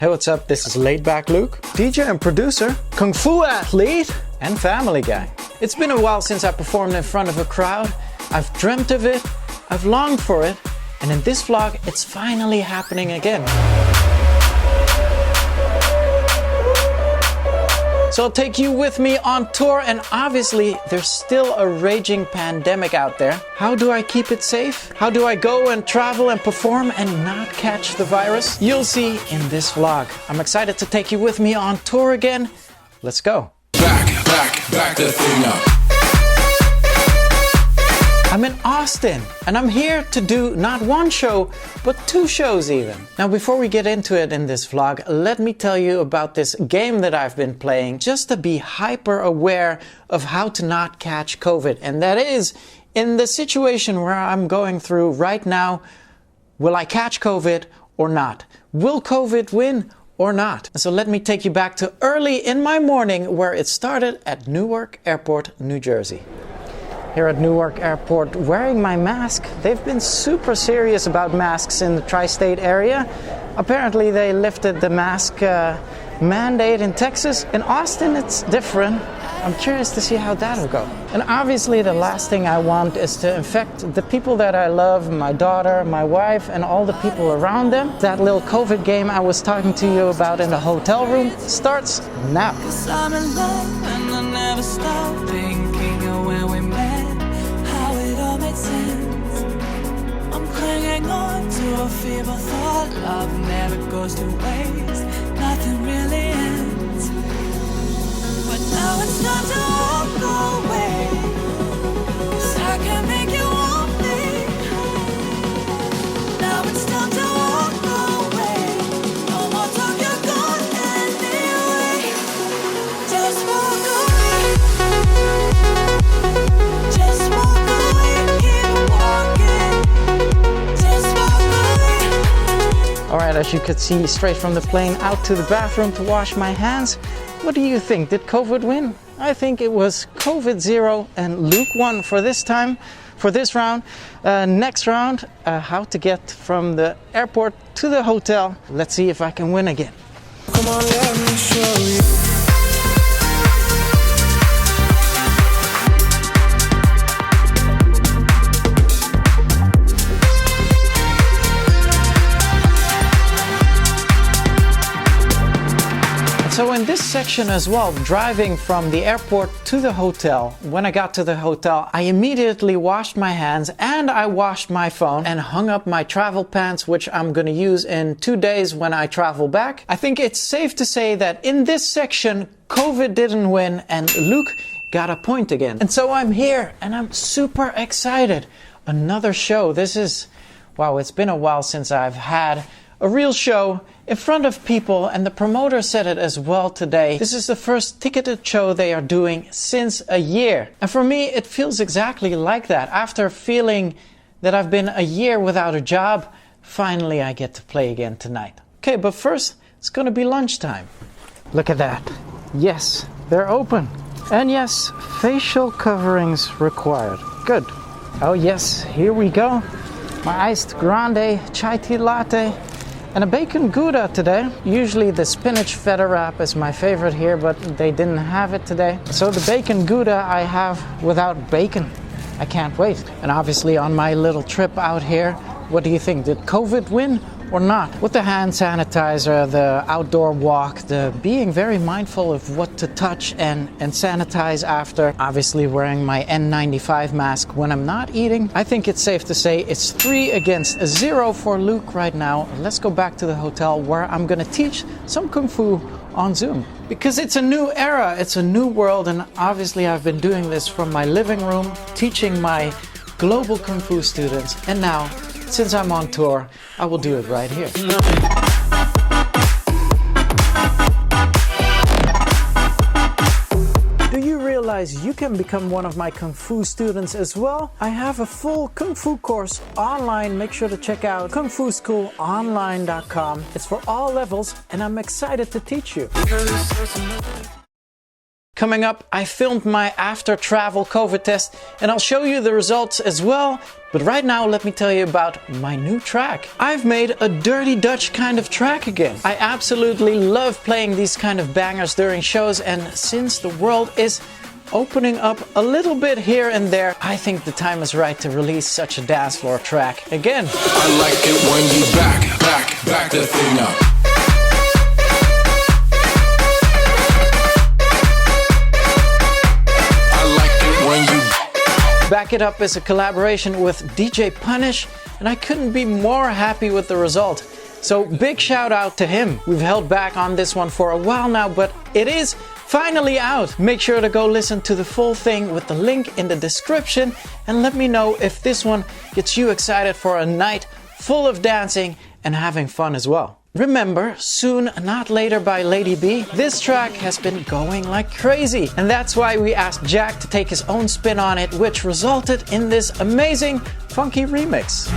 Hey, what's up? This is Laidback Luke, DJ and producer, Kung Fu athlete, and family guy. It's been a while since I performed in front of a crowd. I've dreamt of it, I've longed for it, and in this vlog, it's finally happening again. So I'll take you with me on tour, and obviously there's still a raging pandemic out there. How do I keep it safe? How do I go and travel and perform and not catch the virus? You'll see in this vlog. I'm excited to take you with me on tour again. Let's go. Back the thing up. I'm in Austin, and I'm here to do not one show, but 2 shows even. Now, before we get into it in this vlog, let me tell you about this game that I've been playing just to be hyper aware of how to not catch COVID. And that is, in the situation where I'm going through right now, will I catch COVID or not? Will COVID win or not? So let me take you back to early in my morning where it started at Newark Airport, New Jersey. Here at Newark Airport, wearing my mask. They've been super serious about masks in the tri-state area. Apparently they lifted the mask mandate in Texas. In Austin it's different. I'm curious to see how that'll go. And obviously the last thing I want is to infect the people that I love, my daughter, my wife, and all the people around them. That little COVID game I was talking to you about in the hotel room starts now. 'Cause I'm in love and I never stop thinking of where we met. I'm clinging on to a feeble thought. Love never goes to waste. Nothing really ends. But now it's time to walk away. 'Cause I can make you want me. Now it's time to walk away. No more talk, you're gone anyway. Just walk away. Just walk away. Alright, as you could see straight from the plane, out to the bathroom to wash my hands. What do you think? Did COVID win? I think it was COVID 0 and Luke 1 for this time, for this round. Next round, how to get from the airport to the hotel. Let's see if I can win again. Come on, let me show you. So in this section as well, driving from the airport to the hotel, when I got to the hotel, I immediately washed my hands and I washed my phone and hung up my travel pants, which I'm going to use in 2 days when I travel back. I think it's safe to say that in this section, COVID didn't win and Luke got a point again. And so I'm here and I'm super excited. Another show. This is, wow, it's been a while since I've had a real show in front of people, and the promoter said it as well today. This is the first ticketed show they are doing since a year. And for me, it feels exactly like that. After feeling that I've been a year without a job, finally I get to play again tonight. Okay, but first, it's gonna be lunchtime. Look at that. Yes, they're open. And yes, facial coverings required. Good. Oh yes, here we go. My iced grande chai tea latte. And a bacon gouda today. Usually the spinach feta wrap is my favorite here, but they didn't have it today. So the bacon gouda I have without bacon. I can't wait. And obviously on my little trip out here, what do you think? Did COVID win or not? With the hand sanitizer, the outdoor walk, the being very mindful of what to touch and sanitize after, obviously wearing my N95 mask when I'm not eating, I think it's safe to say it's 3 against 0 for Luke right now. Let's go back to the hotel where I'm gonna teach some Kung Fu on Zoom. Because it's a new era, it's a new world, and obviously I've been doing this from my living room, teaching my global Kung Fu students, and now, since I'm on tour, I will do it right here. Do you realize you can become one of my Kung Fu students as well? I have a full Kung Fu course online. Make sure to check out kungfuschoolonline.com. It's for all levels and I'm excited to teach you. Coming up, I filmed my after travel COVID test and I'll show you the results as well. But right now, let me tell you about my new track. I've made a Dirty Dutch kind of track again. I absolutely love playing these kind of bangers during shows, and since the world is opening up a little bit here and there, I think the time is right to release such a dance floor track again. I like it when you back the thing up. Back It Up is a collaboration with DJ Punish, and I couldn't be more happy with the result. So big shout out to him. We've held back on this one for a while now, but it is finally out. Make sure to go listen to the full thing with the link in the description and let me know if this one gets you excited for a night full of dancing and having fun as well. Remember, Soon Not Later by Lady B. This track has been going like crazy, and that's why we asked Jack to take his own spin on it, which resulted in this amazing, funky remix.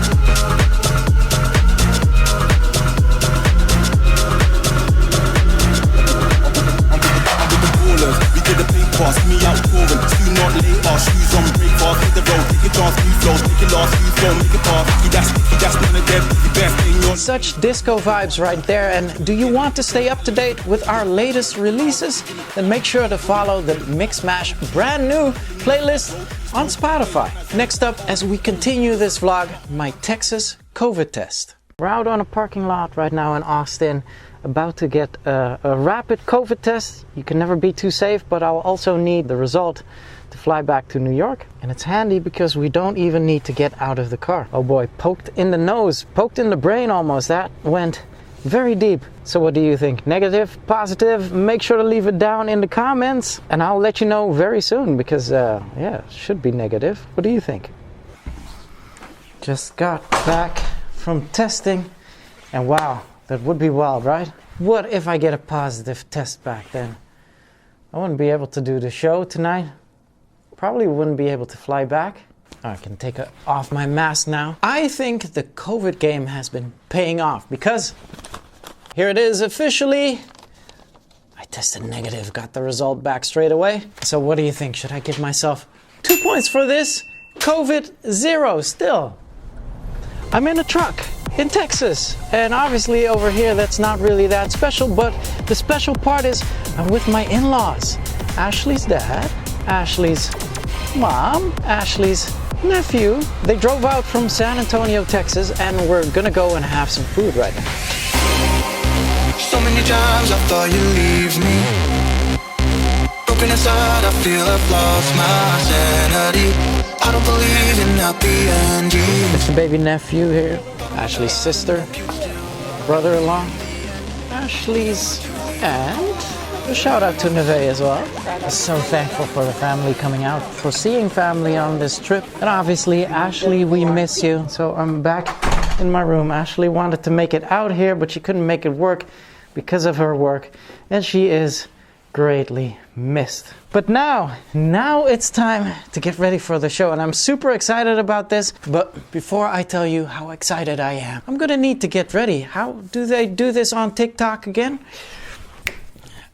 Such disco vibes right there, and do you want to stay up to date with our latest releases? Then make sure to follow the Mix Mash brand new playlist on Spotify. Next up, as we continue this vlog, my Texas COVID test. We're out on a parking lot right now in Austin, about to get a rapid COVID test. You can never be too safe, but I'll also need the result to fly back to New York. And it's handy because we don't even need to get out of the car. Oh boy, poked in the nose, poked in the brain almost. That went very deep. So what do you think? Negative? Positive? Make sure to leave it down in the comments and I'll let you know very soon because yeah, it should be negative. What do you think? Just got back from testing and wow, that would be wild, right? What if I get a positive test back then? I wouldn't be able to do the show tonight. Probably wouldn't be able to fly back. I can take off my mask now. I think the COVID game has been paying off because here it is officially. I tested negative, got the result back straight away. So what do you think? Should I give myself 2 points for this? COVID 0 still. I'm in a truck in Texas, and obviously over here that's not really that special, but the special part is I'm with my in-laws. Ashley's dad, Ashley's mom, Ashley's nephew. They drove out from San Antonio, Texas, and we're gonna go and have some food right now. So many times I thought you'd leave me. Broken inside, I feel I've lost my sanity. I don't believe in happy endings. It's the baby nephew here, Ashley's sister, brother-in-law, Ashley's aunt. A shout out to Neve as well. I'm so thankful for the family coming out, for seeing family on this trip. And obviously, Ashley, we miss you. So I'm back in my room. Ashley wanted to make it out here, but she couldn't make it work because of her work. And she is greatly missed. But now it's time to get ready for the show. And I'm super excited about this. But before I tell you how excited I am, I'm gonna need to get ready. How do they do this on TikTok again?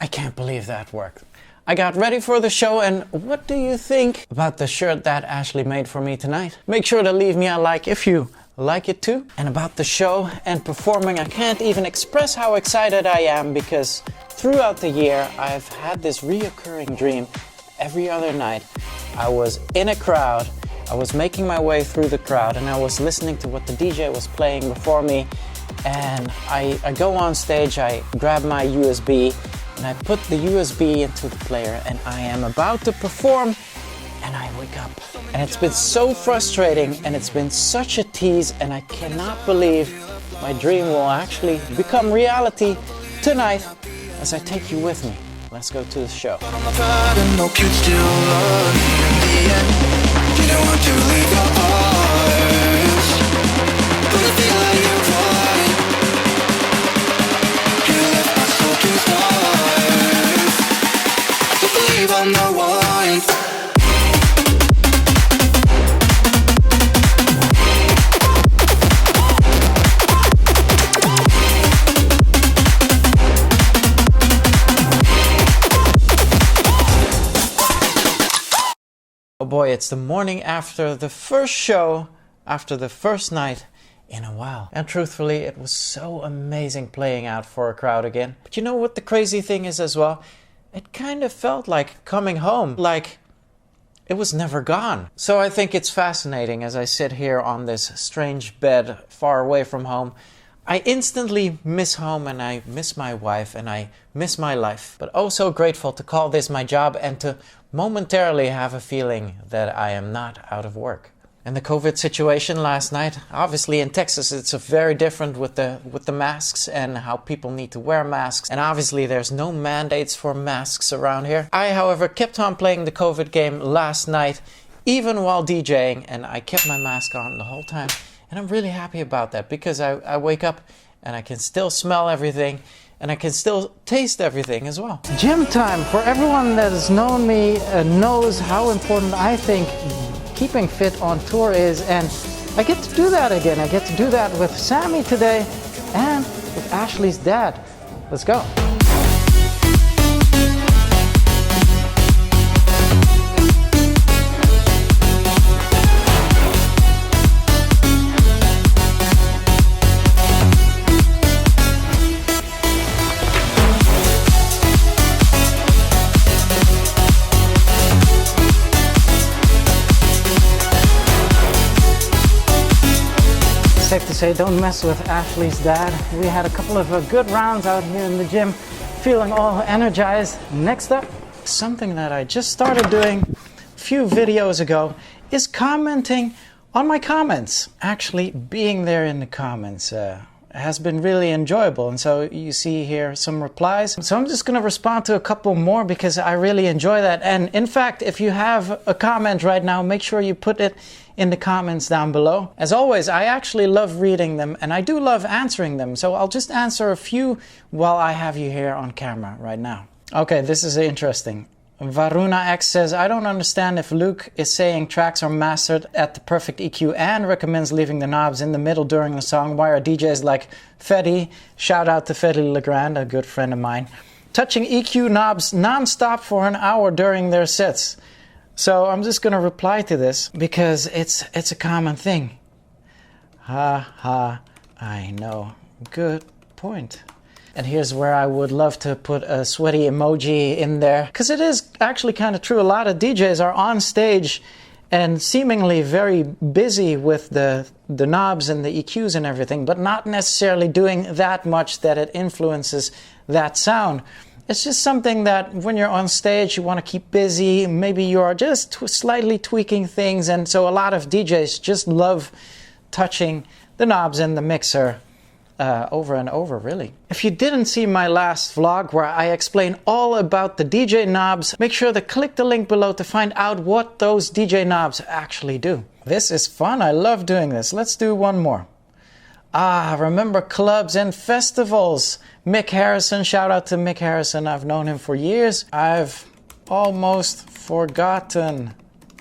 I can't believe that worked. I got ready for the show, and what do you think about the shirt that Ashley made for me tonight? Make sure to leave me a like if you like it too. And about the show and performing, I can't even express how excited I am because throughout the year I've had this reoccurring dream. Every other night I was in a crowd, I was making my way through the crowd, and I was listening to what the DJ was playing before me, and I go on stage, I grab my USB, and I put the USB into the player, and I am about to perform, and I wake up. And it's been so frustrating, and it's been such a tease, and I cannot believe my dream will actually become reality tonight as I take you with me. Let's go to the show. I'm the one. boy, it's the morning after the first show, after the first night in a while. And truthfully, it was so amazing playing out for a crowd again. But you know what the crazy thing is as well? It kind of felt like coming home, like it was never gone. So I think it's fascinating as I sit here on this strange bed far away from home. I instantly miss home and I miss my wife and I miss my life. But oh so grateful to call this my job and to momentarily have a feeling that I am not out of work. And the COVID situation last night, obviously in Texas it's very different with the masks and how people need to wear masks. And obviously there's no mandates for masks around here. I, however, kept on playing the COVID game last night, even while DJing, and I kept my mask on the whole time. And I'm really happy about that because I wake up and I can still smell everything and I can still taste everything as well. Gym time. For everyone that has known me knows how important I think keeping fit on tour is, and I get to do that again. I get to do that with Sammy today and with Ashley's dad. Let's go. Safe to say, don't mess with Ashley's dad. We had a couple of good rounds out here in the gym, feeling all energized. Next up, something that I just started doing a few videos ago is commenting on my comments. Actually being there in the comments has been really enjoyable, and so you see here some replies. So I'm just gonna respond to a couple more because I really enjoy that. And in fact, if you have a comment right now, make sure you put it in the comments down below. As always, I actually love reading them and I do love answering them. So I'll just answer a few while I have you here on camera right now. Okay, this is interesting. Varuna X says, I don't understand if Luke is saying tracks are mastered at the perfect EQ and recommends leaving the knobs in the middle during the song. Why are DJs like Fetty, shout out to Fetty Legrand, a good friend of mine, touching EQ knobs non-stop for an hour during their sets? So I'm just going to reply to this because it's a common thing. Ha ha, I know. Good point. And here's where I would love to put a sweaty emoji in there, because it is actually kind of true. A lot of DJs are on stage and seemingly very busy with the knobs and the EQs and everything, but not necessarily doing that much that it influences that sound. It's just something that when you're on stage, you want to keep busy. Maybe you are just slightly tweaking things. And so a lot of DJs just love touching the knobs in the mixer over and over, really. If you didn't see my last vlog where I explain all about the DJ knobs, make sure to click the link below to find out what those DJ knobs actually do. This is fun. I love doing this. Let's do one more. Ah, remember clubs and festivals. Mick Harrison, shout out to Mick Harrison. I've known him for years. I've almost forgotten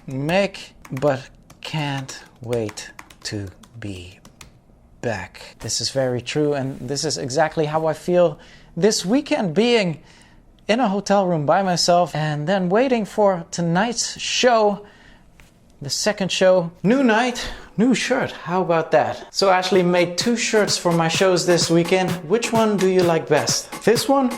Mick, but can't wait to be back. This is very true, and this is exactly how I feel this weekend, being in a hotel room by myself and then waiting for tonight's show. The second show, new night, new shirt. How about that? So Ashley made 2 shirts for my shows this weekend. Which one do you like best? This one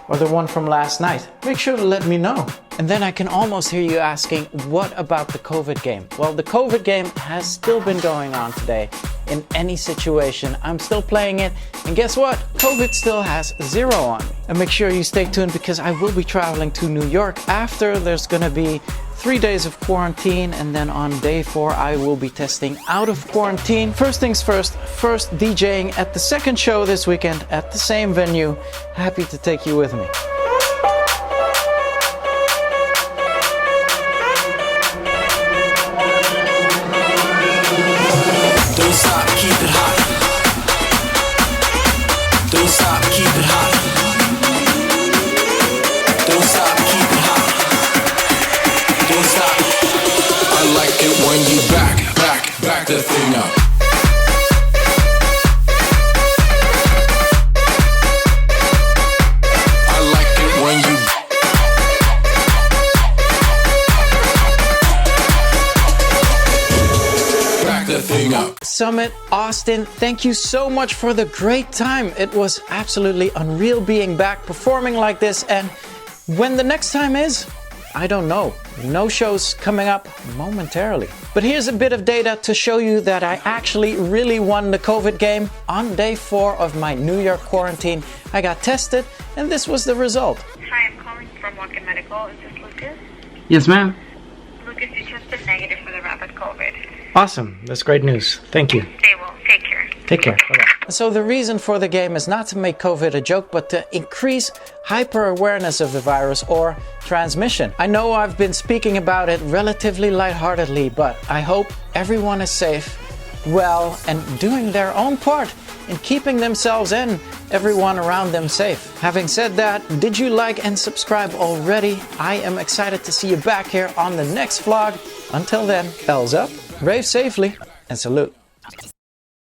or the one from last night? Make sure to let me know. And then I can almost hear you asking, what about the COVID game? Well, the COVID game has still been going on today. In any situation, I'm still playing it. And guess what? COVID still has 0 on me. And make sure you stay tuned because I will be traveling to New York after. There's gonna be 3 days of quarantine, and then on day 4 I will be testing out of quarantine. First things first DJing at the second show this weekend at the same venue. Happy to take you with me. Don't stop, keep it hot. Don't stop, keep it hot. Don't stop, keep it hot. Don't stop. I like it when you back the thing up. I like it when you Summit, Austin. Thank you so much for the great time. It was absolutely unreal being back performing like this, and when the next time is, I don't know. No shows coming up momentarily. But here's a bit of data to show you that I actually really won the COVID game. On day 4 of my New York quarantine, I got tested, and this was the result. Hi, I'm calling from Walk-In Medical. Is this Lucas? Yes, ma'am. Lucas, you tested negative for the rapid COVID. Awesome. That's great news. Thank you. Stay well. Take care. Take care. Bye-bye. So the reason for the game is not to make COVID a joke, but to increase hyper-awareness of the virus or transmission. I know I've been speaking about it relatively lightheartedly, but I hope everyone is safe, well, and doing their own part in keeping themselves and everyone around them safe. Having said that, did you like and subscribe already? I am excited to see you back here on the next vlog. Until then, bells up, rave safely, and salute.